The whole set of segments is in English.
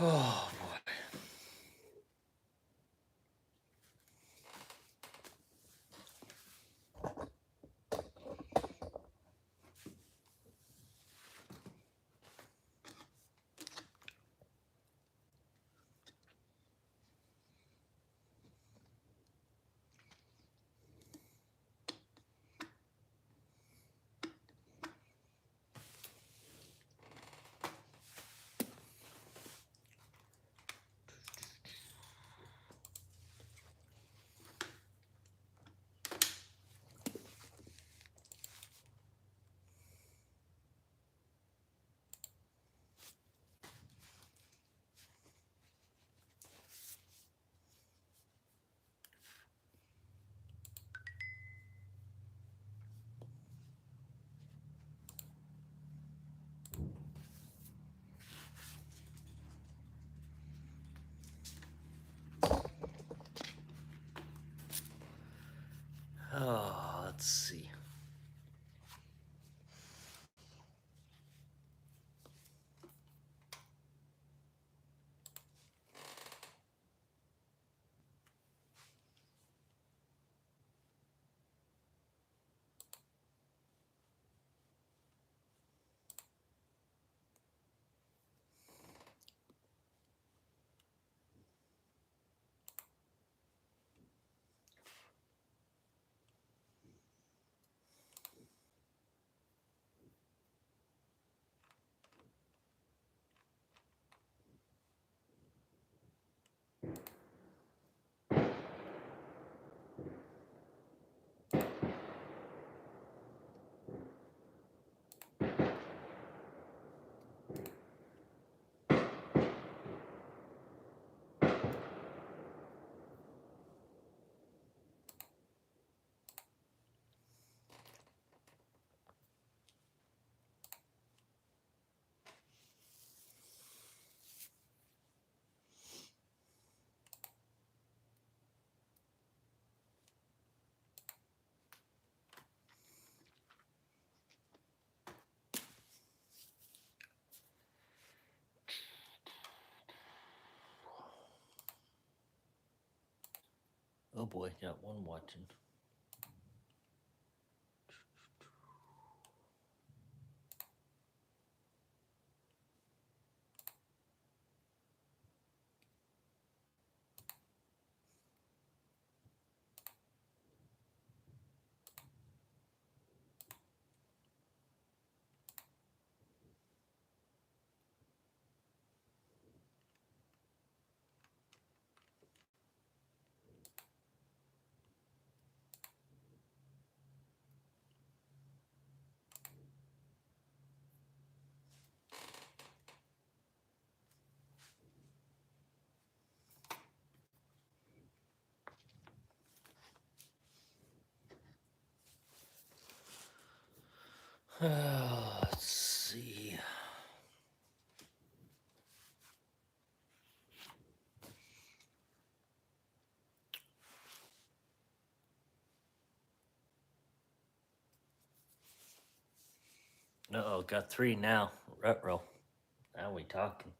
Oh boy. Oh, let's see. Oh boy, got one watching. Let's see. Uh-oh, got three now. Retro. Now we talking.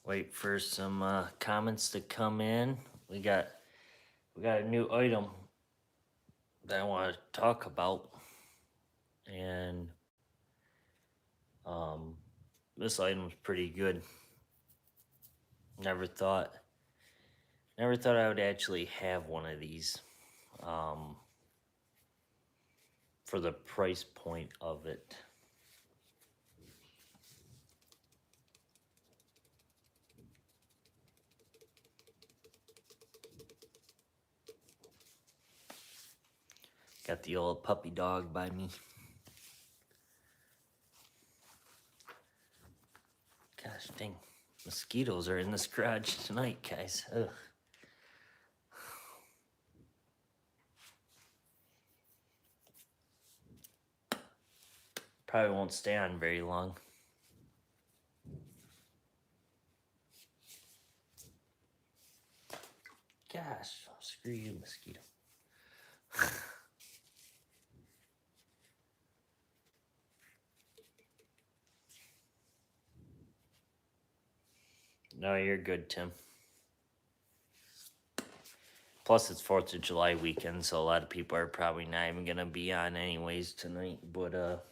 Wait for some comments to come in. We got a new item that I want to talk about, and um, this item's pretty good. Never thought, never thought I would actually have one of these. Um, for the price point of it. Got the old puppy dog by me. Gosh dang, mosquitoes are in this garage tonight, guys. Ugh. Probably won't stay on very long. Gosh, screw you, mosquito. No, you're good, Tim. Plus, it's 4th of July weekend, so a lot of people are probably not even gonna be on anyways tonight. But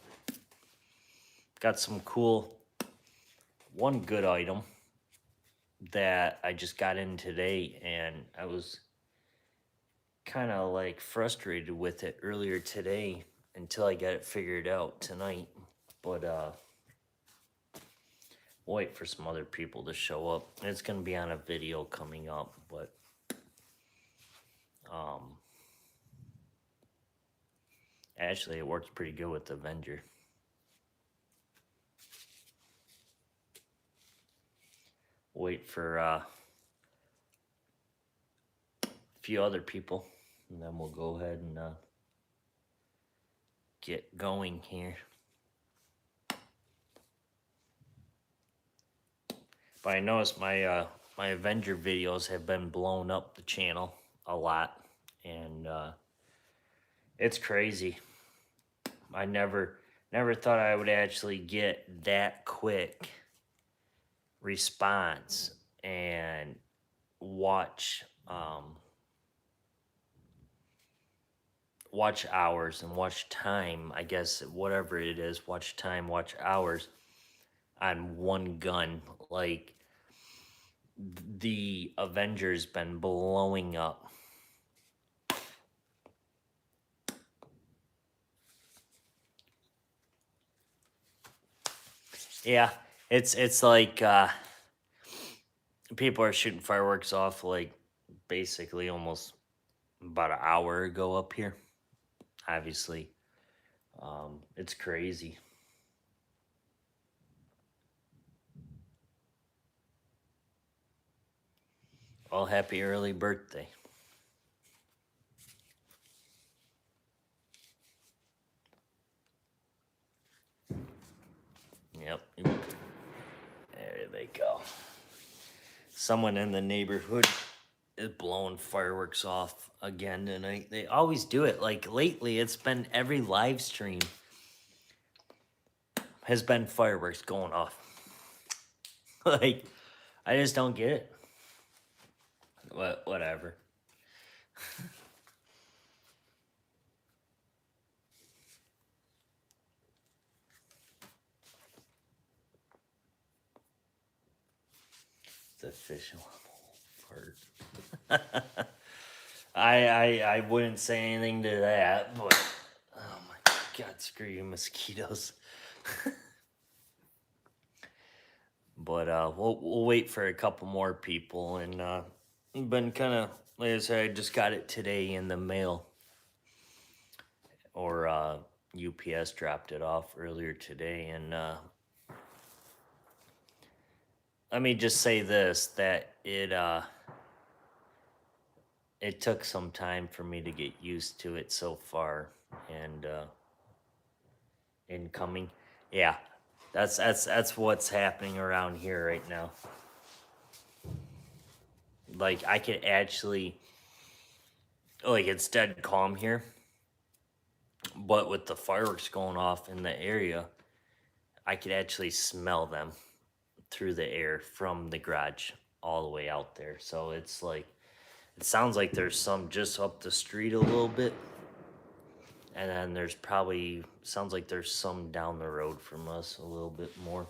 got some cool, one good item that I just got in today, and I was kind of like frustrated with it earlier today until I got it figured out tonight. But wait for some other people to show up. It's gonna be on a video coming up, but actually it works pretty good with the Avenger. Wait for a few other people, and then we'll go ahead and get going here. But I noticed my Avenger videos have been blowing up the channel a lot, and it's crazy. I never thought I would actually get that quick response and watch hours and watch time, I guess, whatever it is, watch time, watch hours on one gun. Like, the Avengers been blowing up. Yeah, it's like people are shooting fireworks off like basically almost about an hour ago up here. Obviously, it's crazy. Well, happy early birthday. Yep. There they go. Someone in the neighborhood is blowing fireworks off again tonight. They always do it. Like lately, it's been every live stream has been fireworks going off. Like, I just don't get it. Whatever. It's official. Fart. I wouldn't say anything to that, but oh my god, screw you, mosquitoes. But we'll wait for a couple more people, and been kind of, like I said, I just got it today in the mail, or UPS dropped it off earlier today, and let me just say this, that it took some time for me to get used to it so far, and incoming, yeah, that's what's happening around here right now. Like, I could actually, like, it's dead calm here, but with the fireworks going off in the area, I could actually smell them through the air from the garage all the way out there. So it's like, it sounds like there's some just up the street a little bit, and then there's probably, sounds like there's some down the road from us a little bit more.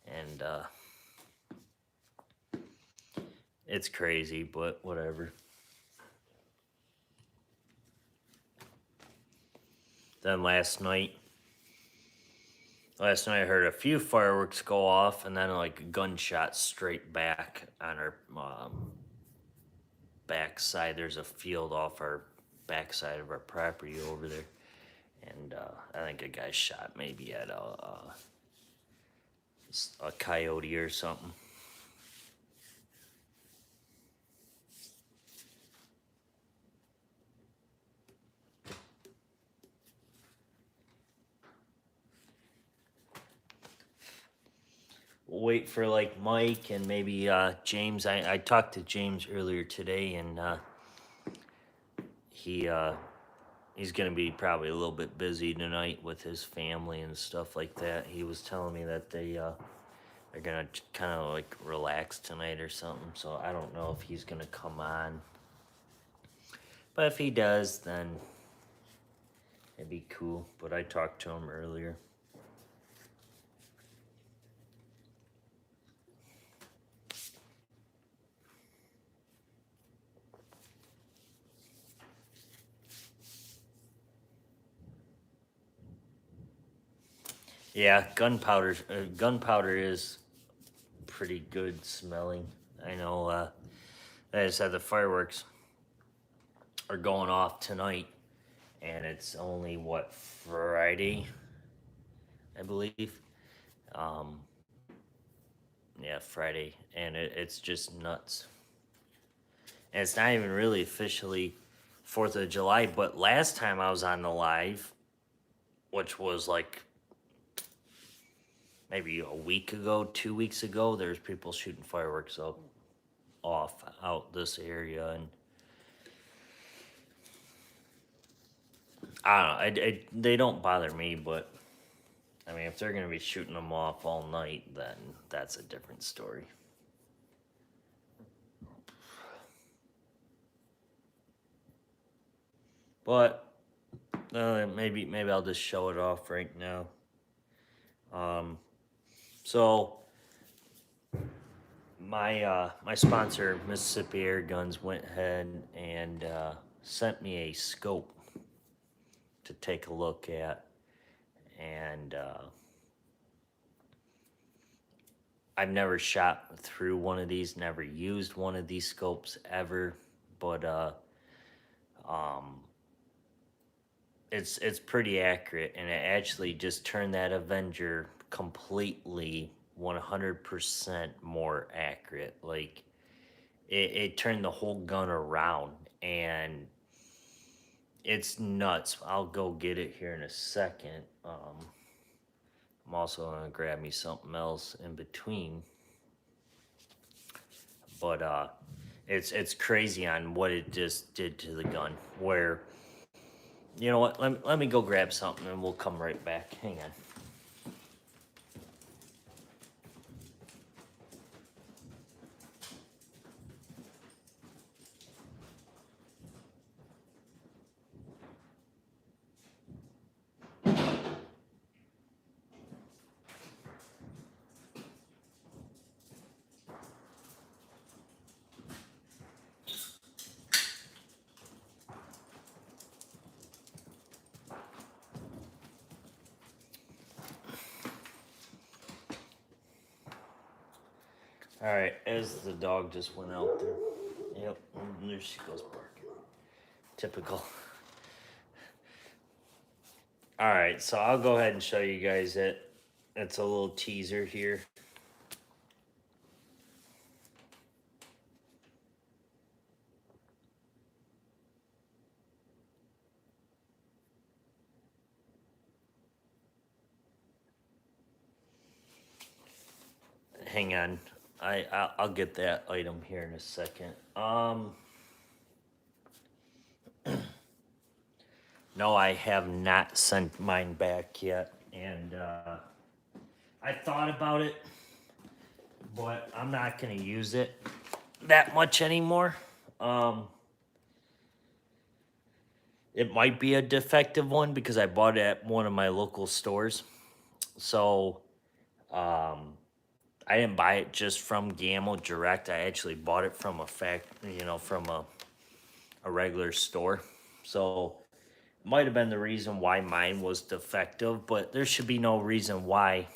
And it's crazy, but whatever. Then last night I heard a few fireworks go off, and then like a gunshot straight back on our backside. There's a field off our backside of our property over there, and I think a guy shot maybe at a coyote or something. wait for like Mike and maybe James. I talked to James earlier today, and he he's gonna be probably a little bit busy tonight with his family and stuff like that. He was telling me that they're gonna kind of like relax tonight or something. So I don't know if he's gonna come on, but if he does, then it'd be cool. But I talked to him earlier. Yeah, gunpowder is pretty good smelling. I know. Like I said, the fireworks are going off tonight, and it's only what, Friday, I believe. Um, yeah, Friday, and it's just nuts. And it's not even really officially 4th of July. But last time I was on the live, which was like maybe a week ago, 2 weeks ago, there's people shooting fireworks up off out this area, and I don't know. They don't bother me, but I mean, if they're gonna be shooting them off all night, then that's a different story. But maybe I'll just show it off right now. So my sponsor, Mississippi Air Guns, went ahead and sent me a scope to take a look at, and I've never shot through one of these, never used one of these scopes ever, but um, it's pretty accurate, and it actually just turned that Avenger completely 100% more accurate. Like it turned the whole gun around, and it's nuts. I'll go get it here in a second. I'm also gonna grab me something else in between, but it's crazy on what it just did to the gun. Where, you know what? Let me go grab something and we'll come right back. Hang on. All right, as the dog just went out there. Yep, and there she goes barking. Typical. All right, so I'll go ahead and show you guys it. It's a little teaser here. Hang on, I'll get that item here in a second. No, I have not sent mine back yet, and I thought about it, but I'm not gonna use it that much anymore. Um, it might be a defective one because I bought it at one of my local stores. So I didn't buy it just from Gamma Direct. I actually bought it from from a regular store. So might have been the reason why mine was defective, but there should be no reason why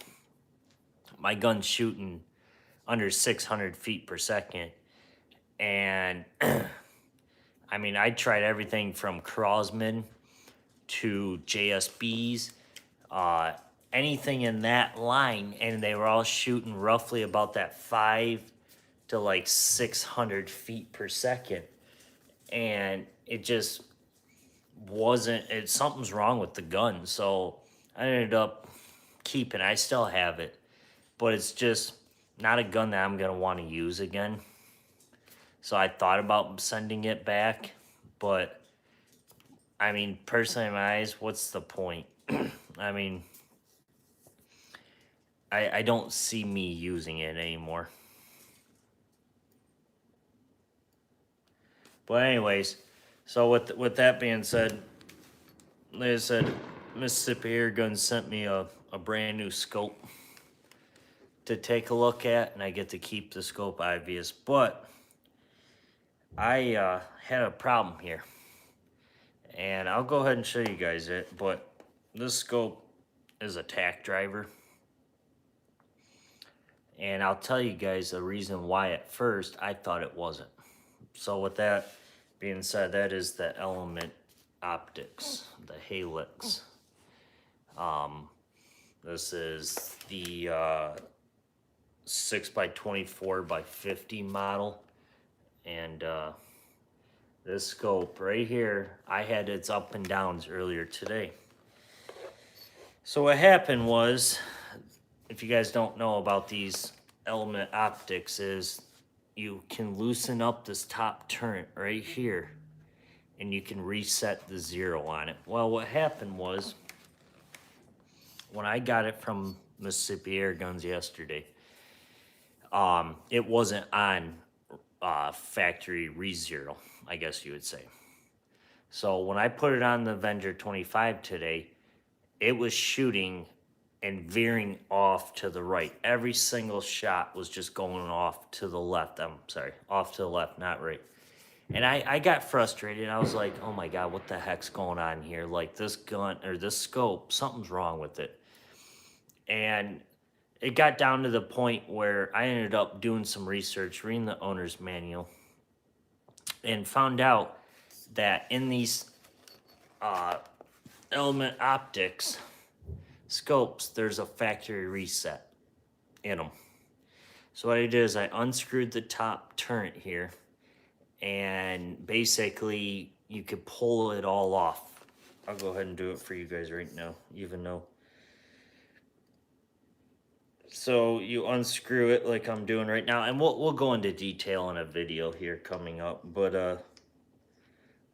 my gun's shooting under 600 feet per second. And I mean, I tried everything from Crosman to JSBs, uh, anything in that line, and they were all shooting roughly about that 5 to 600 feet per second. And it just wasn't, something's wrong with the gun. So I ended up keeping, I still have it, but it's just, not a gun that I'm gonna want to use again. So I thought about sending it back, but I mean, personally, in my eyes, what's the point? I mean, I don't see me using it anymore. But anyways, so with that being said, like I said, Mississippi Airgun sent me a brand new scope to take a look at, and I get to keep the scope obvious. But I had a problem here, and I'll go ahead and show you guys it. But this scope is a tack driver, and I'll tell you guys the reason why at first I thought it wasn't. So with that being said, that is the Element Optics, the Helix. This is the 6x24x50 model, and this scope right here, I had its up and downs earlier today. So what happened was, if you guys don't know about these Element Optics, is you can loosen up this top turret right here, and you can reset the zero on it. Well, what happened was, when I got it from Mississippi Airguns yesterday, it wasn't on factory re-zero, I guess you would say. So when I put it on the Avenger 25 today, it was shooting and veering off to the right. Every single shot was just going off to the left. I'm sorry, off to the left, not right. And I got frustrated. I was like, oh my God, what the heck's going on here? Like, this gun or this scope, something's wrong with it. And it got down to the point where I ended up doing some research, reading the owner's manual, and found out that in these Element Optics scopes, there's a factory reset in them. So what I did is I unscrewed the top turret here, and basically you could pull it all off. I'll go ahead and do it for you guys right now, even though. So you unscrew it like I'm doing right now, and we'll go into detail in a video here coming up, but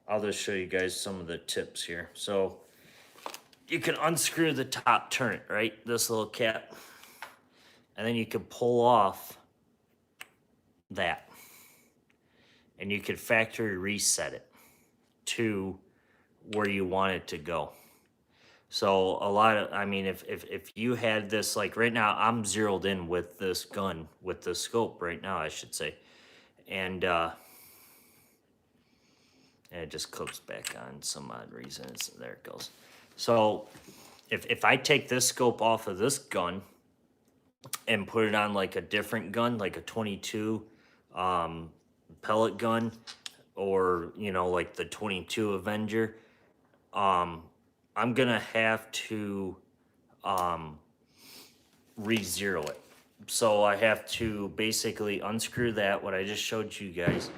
I'll just show you guys some of the tips here. So you can unscrew the top turret, right? This little cap, and then you can pull off that, and you can factory reset it to where you want it to go. So a lot of, I mean, if you had this, like right now, I'm zeroed in with this gun, with the scope right now, I should say. And it just clips back on some odd reason. There it goes. So if I take this scope off of this gun and put it on like a different gun, like a 22 pellet gun, or, you know, like the 22 Avenger, I'm gonna have to re-zero it. So I have to basically unscrew that, what I just showed you guys,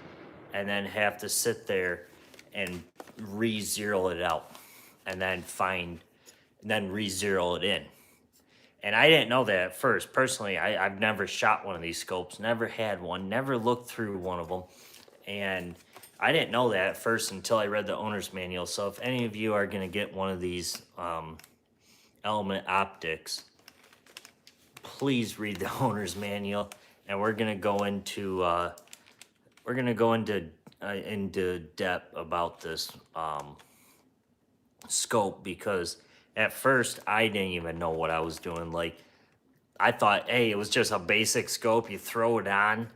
and then have to sit there and re-zero it out, and then re-zero it in. And I didn't know that at first. Personally, I've never shot one of these scopes, never had one, never looked through one of them, and I didn't know that at first until I read the owner's manual. So if any of you are going to get one of these Element Optics, please read the owner's manual, and we're going to go into depth about this scope, because at first I didn't even know what I was doing. Like, I thought, hey, it was just a basic scope. You throw it on,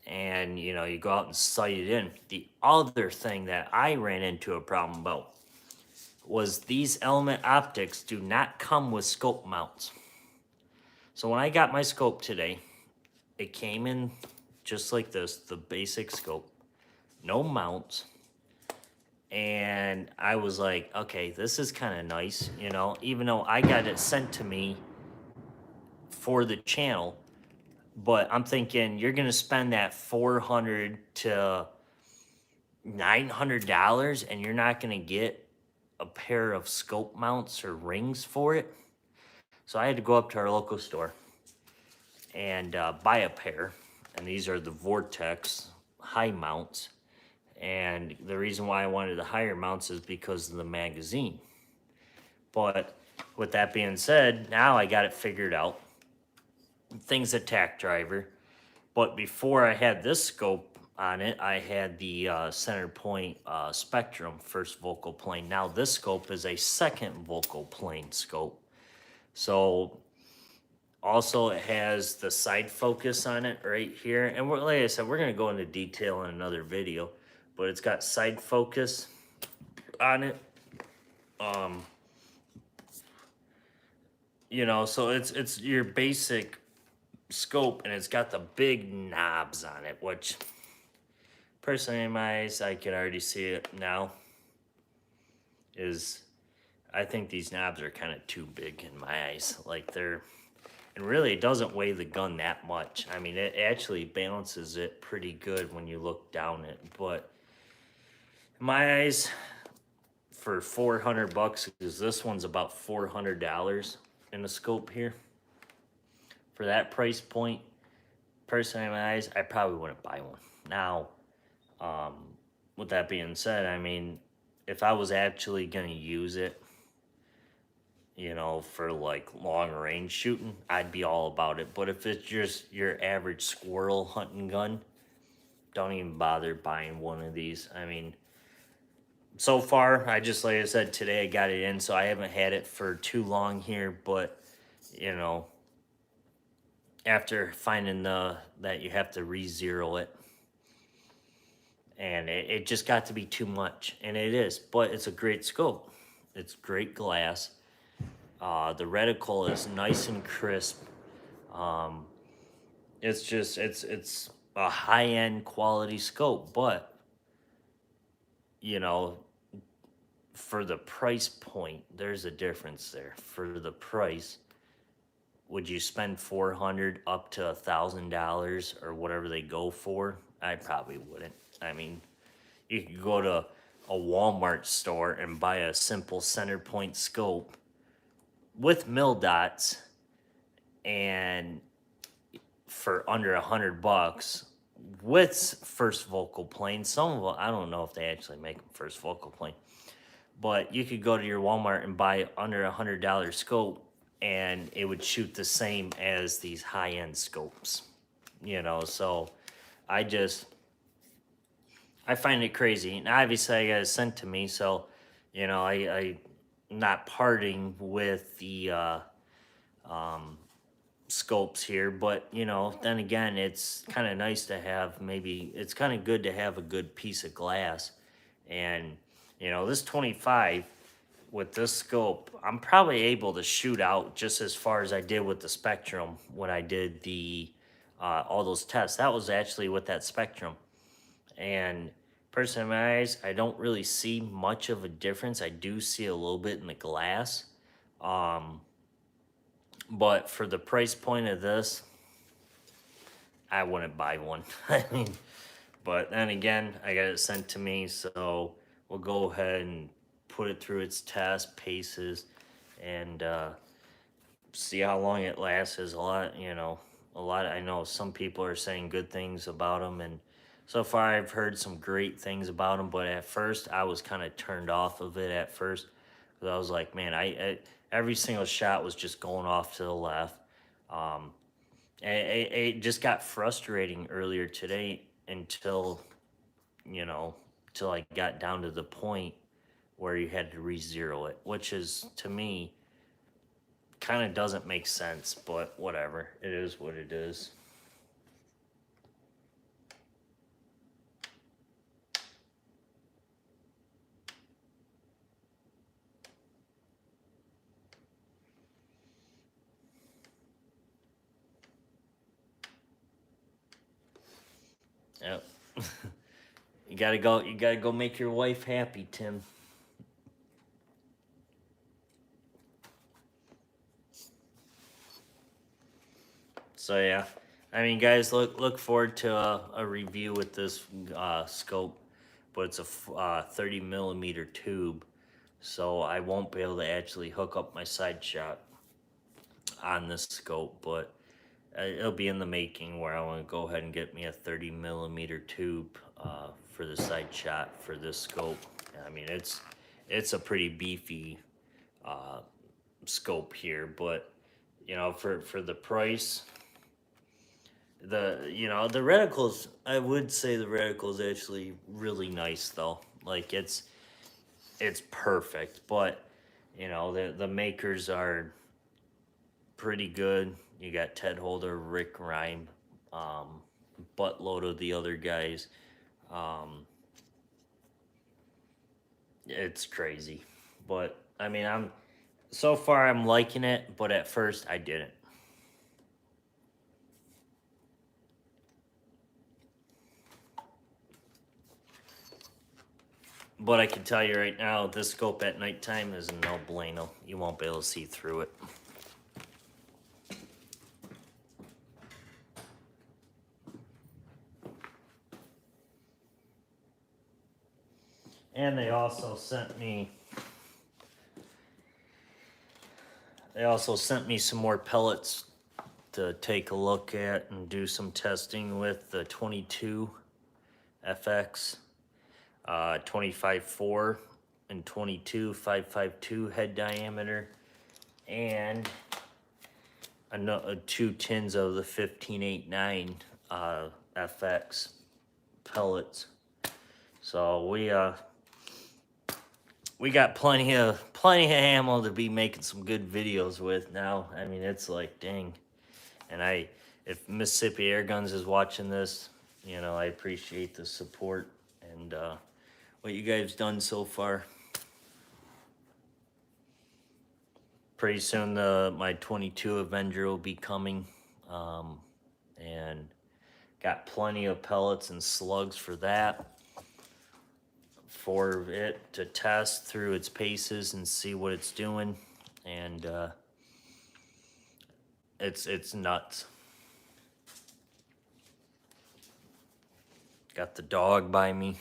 and, you know, you go out and sight it in. The other thing that I ran into a problem about was these Element Optics do not come with scope mounts. So when I got my scope today, it came in just like this, the basic scope, no mounts. And I was like, okay, this is kind of nice, you know, even though I got it sent to me for the channel. But I'm thinking, you're going to spend that $400 to $900 and you're not going to get a pair of scope mounts or rings for it? So I had to go up to our local store. and buy a pair. And these are the Vortex high mounts. And the reason why I wanted the higher mounts is because of the magazine. But with that being said, now I got it figured out. Thing's a tack driver. But before I had this scope on it, I had the center point Spectrum first vocal plane. Now this scope is a second vocal plane scope. So also it has the side focus on it right here. And like I said, we're going to go into detail in another video. But it's got side focus on it. You know, so it's your basic scope, and it's got the big knobs on it, which personally in my eyes, I can already see it now, is I think these knobs are kind of too big in my eyes. Like and really it doesn't weigh the gun that much. I mean, it actually balances it pretty good when you look down it, but in my eyes, for $400, because this one's about $400 in the scope here. For that price point, personally in my eyes, I probably wouldn't buy one. Now, with that being said, I mean, if I was actually going to use it, you know, for like long range shooting, I'd be all about it. But if it's just your average squirrel hunting gun, don't even bother buying one of these. I mean, so far, like I said, today I got it in, so I haven't had it for too long here, but, you know, after finding that you have to re-zero it, and it just got to be too much, and it is, but it's a great scope. It's great glass. The reticle is nice and crisp. It's a high-end quality scope, but, you know, for the price point, there's a difference there. For the price, would you spend $400 up to $1,000 or whatever they go for? I probably wouldn't. I mean, you could go to a Walmart store and buy a simple center point scope with mil dots, and for under $100 with first vocal plane. Some of them, I don't know if they actually make them first vocal plane, but you could go to your Walmart and buy under $100 scope, and it would shoot the same as these high-end scopes, you know. So I find it crazy. And obviously I got it sent to me, so, you know, I not parting with the scopes here, but, you know, then again, it's kind of nice to have, maybe it's kind of good to have a good piece of glass. And, you know, this 25 with this scope, I'm probably able to shoot out just as far as I did with the Spectrum when I did the all those tests. That was actually with that Spectrum. And personally, in my eyes, I don't really see much of a difference. I do see a little bit in the glass. But for the price point of this, I wouldn't buy one. I mean, but then again, I got it sent to me, so we'll go ahead and put it through its test paces and see how long it lasts. Is a lot, you know, a lot. I know some people are saying good things about them, and so far I've heard some great things about them. But at first, I was kind of turned off of it at first, because I was like, man, I every single shot was just going off to the left. It just got frustrating earlier today until, you know, till I got down to the point where you had to re-zero it, which is, to me, kind of doesn't make sense, but whatever. It is what it is. Yep. You gotta go make your wife happy, Tim. So yeah, I mean, guys, look forward to a review with this scope, but it's a 30 millimeter tube, so I won't be able to actually hook up my side shot on this scope. But it'll be in the making where I want to go ahead and get me a 30 millimeter tube for the side shot for this scope. I mean, it's a pretty beefy uh, scope here, but you know, for the price, the reticles, I would say the reticle's actually really nice though. Like it's perfect, but you know the makers are pretty good. You got Ted Holder, Rick Rhyme, buttload of the other guys. Um, it's crazy, but I mean, I'm so far I'm liking it, but at first I didn't. But I can tell you right now, this scope at nighttime is no bueno. You won't be able to see through it. And they also sent me some more pellets to take a look at and do some testing with the 22 FX, 25.4 and 22 552 head diameter, and another 2 tins of the 15.89 FX pellets. So we got plenty of ammo to be making some good videos with now. I mean, it's like, dang. And if Mississippi Air Guns is watching this, you know, I appreciate the support and what you guys done so far. Pretty soon my 22 Avenger will be coming, and got plenty of pellets and slugs for that, for it to test through its paces and see what it's doing. And it's nuts. Got the dog by me.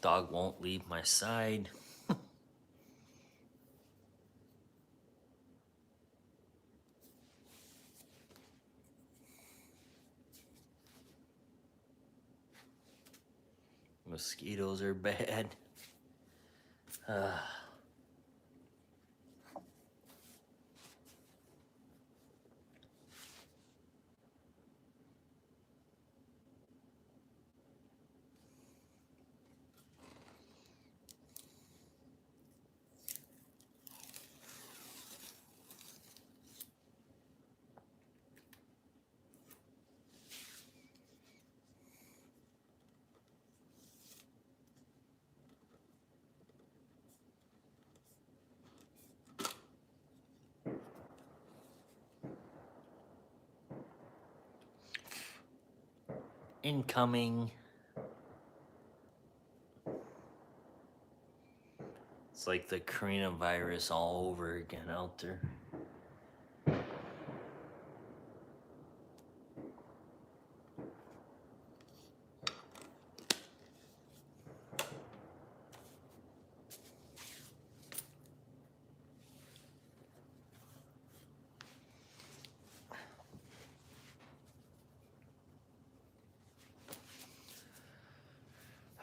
Dog won't leave my side. Mosquitoes are bad. Incoming. It's like the coronavirus all over again out there.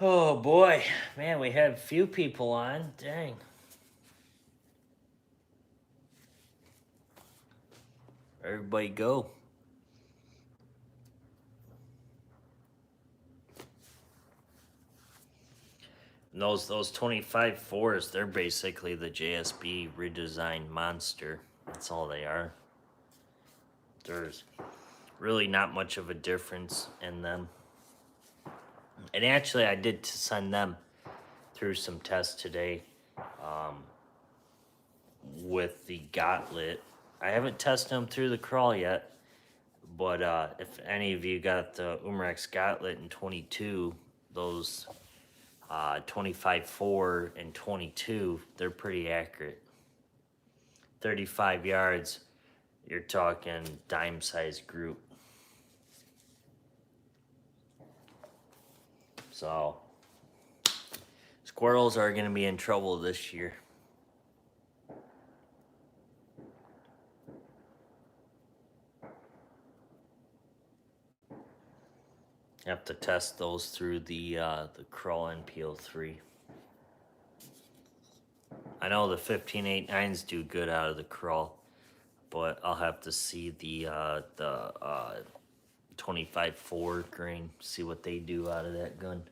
Oh boy, man, we had a few people on. Dang. Everybody go. And those 25 fours, they're basically the JSB redesigned monster. That's all they are. There's really not much of a difference in them. And actually, I did send them through some tests today with the Gauntlet. I haven't tested them through the crawl yet, but if any of you got the Umrex Gauntlet in 22, those 25-4 and 22, they're pretty accurate. 35 yards, you're talking dime-sized group. So, squirrels are going to be in trouble this year. You have to test those through the Crawl NPO3. I know the 15.89s do good out of the Crawl, but I'll have to see the 25-4 grain, see what they do out of that gun.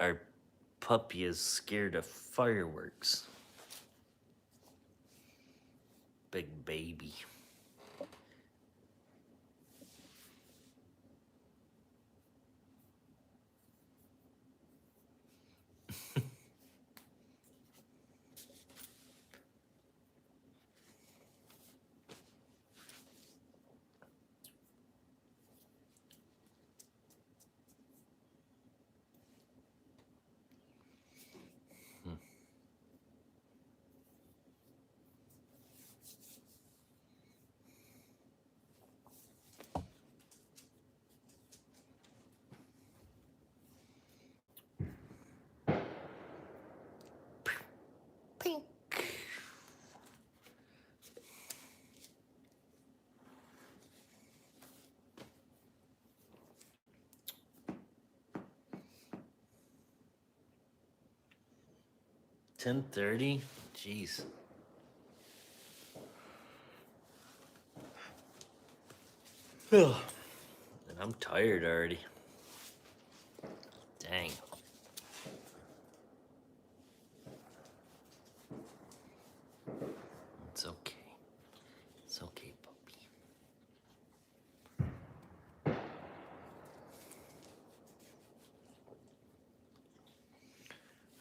Our puppy is scared of fireworks. Big baby. Pink. $10:30? Jeez. And I'm tired already. Dang. It's okay. It's okay, puppy.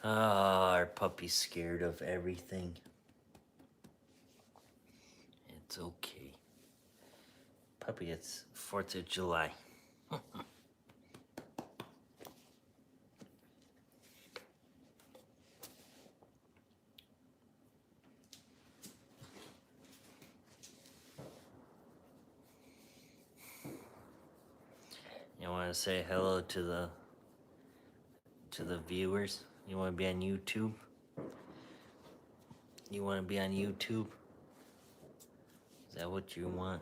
Our puppy's scared of everything. It's okay. Puppy, it's 4th of July. You want to say hello to the viewers? You want to be on YouTube? You want to be on YouTube? Is that what you want?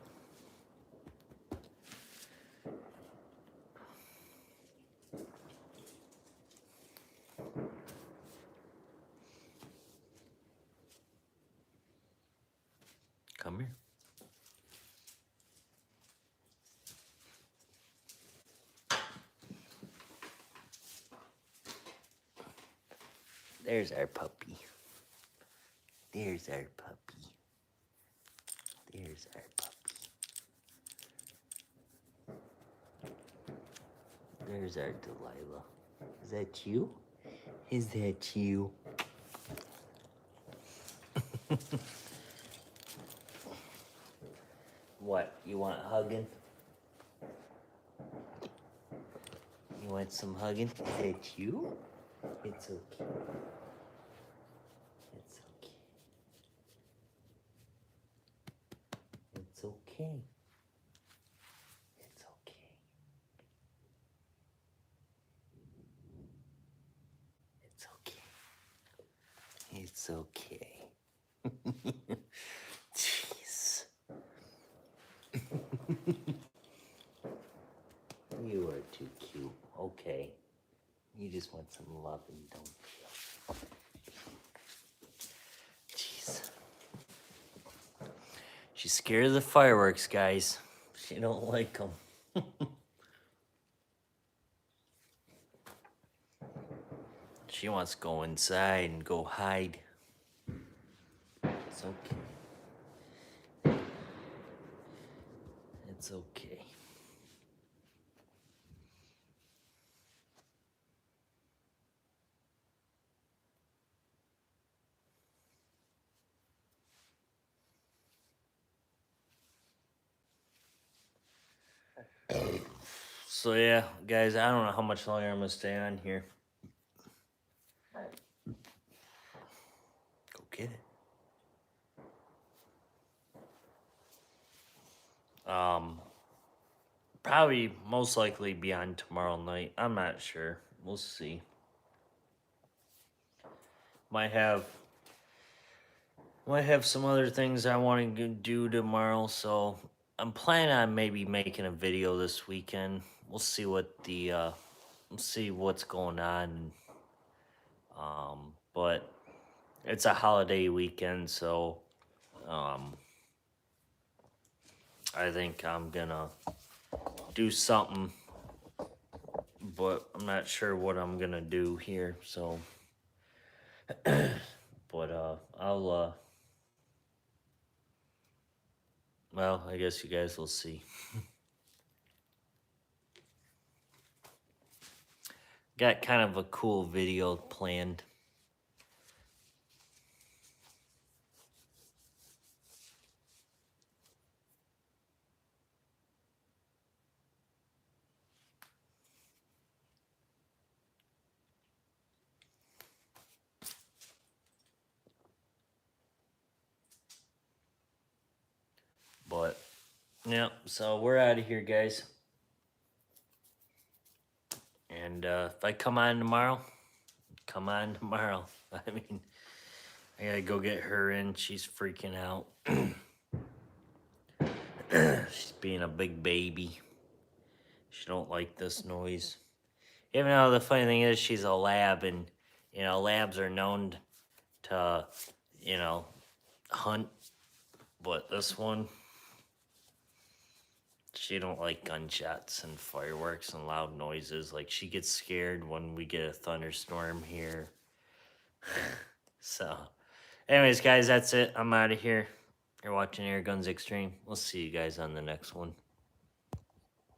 Come here. There's our puppy. There's our puppy. There's our puppy. There's our Delilah. Is that you? Is that you? What? You want hugging? You want some hugging? Is that you? It's okay. It's okay. It's okay. It's okay. It's okay. It's okay. Jeez. You are too cute. Okay. You just want some loving, don't you? Jeez. She's scared of the fireworks, guys. She don't like them. She wants to go inside and go hide. It's okay. It's okay. So yeah, guys, I don't know how much longer I'm gonna stay on here. Go get it. Probably most likely be on tomorrow night. I'm not sure. We'll see. Might have some other things I want to do tomorrow, so I'm planning on maybe making a video this weekend. We'll see what the we'll see what's going on. But it's a holiday weekend, so um I think I'm gonna do something, but I'm not sure what I'm gonna do here. So, but I'll well, I guess you guys will see. Got kind of a cool video planned. But yeah, so we're out of here, guys. And if I come on tomorrow, come on tomorrow. I mean, I gotta go get her in. She's freaking out. She's being a big baby. She don't like this noise. Even though the funny thing is she's a lab, and labs are known to, hunt. But this one, she don't like gunshots and fireworks and loud noises. Like, she gets scared when we get a thunderstorm here. So, anyways, guys, that's it. I'm out of here. You're watching Air Guns Extreme. We'll see you guys on the next one.